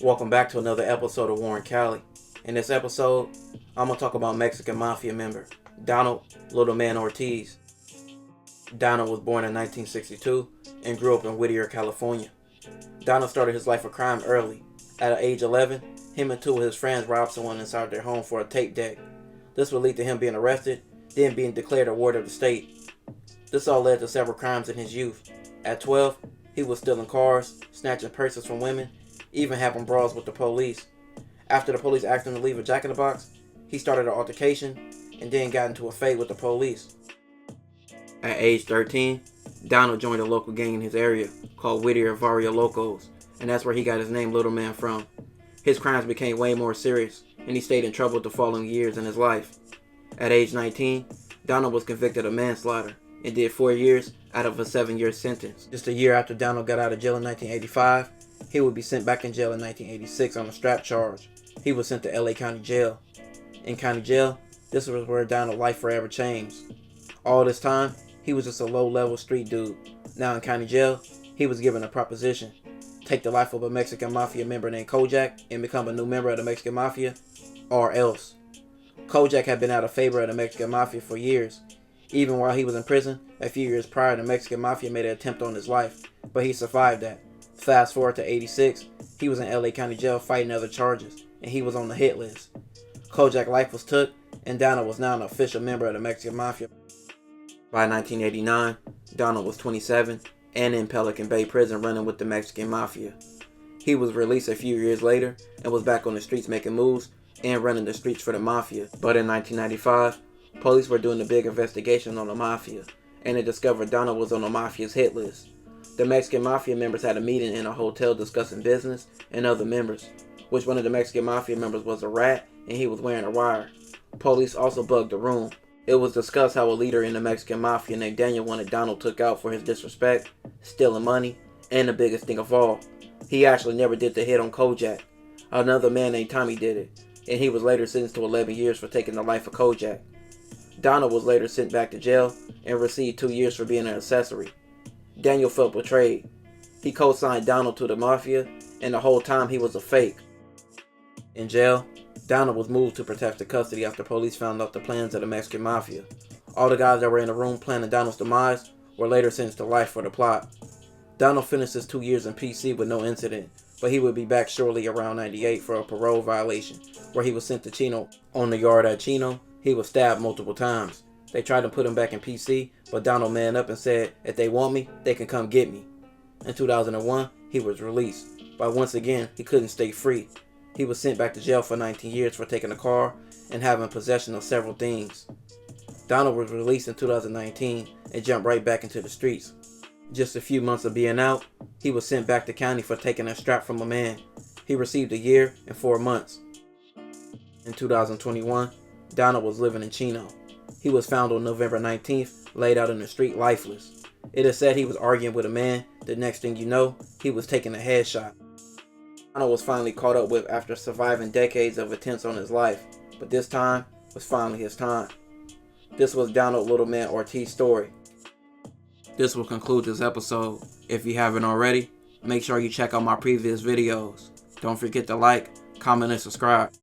Welcome back to another episode of Warren Cali. In this episode, I'm going to talk about Mexican Mafia member Donald Little Man Ortiz. Donald was born in 1962 and grew up in Whittier, California. Donald started his life of crime early. At age 11, him and two of his friends robbed someone inside their home for a tape deck. This would lead to him being arrested, then being declared a ward of the state. This all led to several crimes in his youth. At 12, he was stealing cars, snatching purses from women, even having brawls with the police. After the police asked him to leave a jack in the box, he started an altercation and then got into a fight with the police. At age 13, Donald joined a local gang in his area called Whittier Varia Locos, and that's where he got his name Little Man from. His crimes became way more serious, and he stayed in trouble the following years in his life. At age 19, Donald was convicted of manslaughter and did 4 years out of a 7-year sentence. Just a year after Donald got out of jail in 1985, he would be sent back in jail in 1986 on a strap charge. He was sent to LA County Jail. In County Jail, this was where Donald's life forever changed. All this time, he was just a low-level street dude. Now in County Jail, he was given a proposition: take the life of a Mexican Mafia member named Kojak and become a new member of the Mexican Mafia, or else. Kojak had been out of favor of the Mexican Mafia for years. Even while he was in prison, a few years prior, the Mexican Mafia made an attempt on his life, but he survived that. Fast forward to 86, he was in LA County Jail fighting other charges, and he was on the hit list. Kojak's life was took, and Donald was now an official member of the Mexican Mafia. By 1989, Donald was 27 and in Pelican Bay prison running with the Mexican Mafia. He was released a few years later and was back on the streets making moves and running the streets for the Mafia. But in 1995, police were doing a big investigation on the Mafia, and they discovered Donald was on the Mafia's hit list. The Mexican Mafia members had a meeting in a hotel discussing business and other members, which one of the Mexican Mafia members was a rat and he was wearing a wire. Police also bugged the room. It was discussed how a leader in the Mexican Mafia named Daniel wanted Donald took out for his disrespect, stealing money, and the biggest thing of all, he actually never did the hit on Kojak. Another man named Tommy did it, and he was later sentenced to 11 years for taking the life of Kojak. Donald was later sent back to jail and received 2 years for being an accessory. Daniel felt betrayed. He co-signed Donald to the Mafia, and the whole time he was a fake. In jail, Donald was moved to protective custody after police found out the plans of the Mexican Mafia. All the guys that were in the room planning Donald's demise were later sentenced to life for the plot. Donald finished his 2 years in PC with no incident, but he would be back shortly around 98 for a parole violation, where he was sent to Chino. On the yard at Chino, he was stabbed multiple times. They tried to put him back in PC, but Donald manned up and said, if they want me, they can come get me. In 2001, he was released, but once again, he couldn't stay free. He was sent back to jail for 19 years for taking a car and having possession of several things. Donald was released in 2019 and jumped right back into the streets. Just a few months of being out, he was sent back to county for taking a strap from a man. He received 1 year and 4 months. In 2021, Donald was living in Chino. He was found on November 19th, laid out in the street lifeless. It is said he was arguing with a man. The next thing you know, he was taking a headshot. Donald was finally caught up with after surviving decades of attempts on his life, but this time was finally his time. This was Donald Little Man Ortiz's story. This will conclude this episode. If you haven't already, make sure you check out my previous videos. Don't forget to like, comment, and subscribe.